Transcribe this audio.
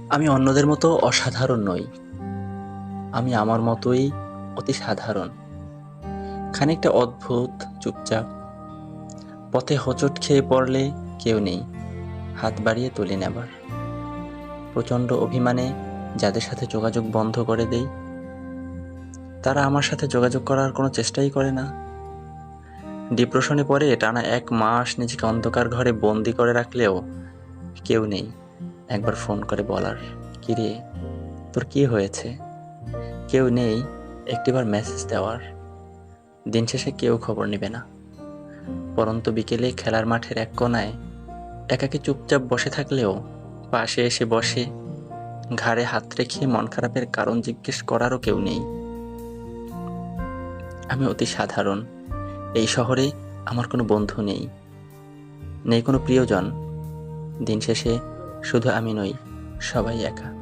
আমি অন্যদের মতো অসাধারণ নই। আমি আমার মতোই অতি সাধারণ। খানিকটা অদ্ভুত, চুপচাপ। পথে হোঁচট খেয়ে পড়লে কেউ নেই, হাত বাড়িয়ে তুলে নেবার। প্রচণ্ড অভিমানে যাদের সাথে যোগাযোগ বন্ধ করে দেই, তারা আমার সাথে যোগাযোগ করার কোনো চেষ্টাই করে না। ডিপ্রেশনে পড়ে টানা 1 মাস নিজেকে অন্ধকার ঘরে বন্দি করে রাখলেও কেউ নেই একবার ফোন করে বলার, "কিরে, তোর কি হয়েছে?" কেউ নেই একটিবার মেসেজ দেওয়ার। দিন শেষে কেউ খবর নেবে না। পরন্ত বিকেলে খেলার মাঠের এক কোণায় একাকী চুপচাপ বসে থাকলেও পাশে এসে বসে, ঘাড়ে হাত রেখে মন খারাপের কারণ জিজ্ঞেস করারও কেউ নেই। আমি অতি সাধারণ। এই শহরে আমার কোনো বন্ধু নেই, নেই কোনো প্রিয়জন। দিন শেষে শুধু আমি নই, সবাই একা।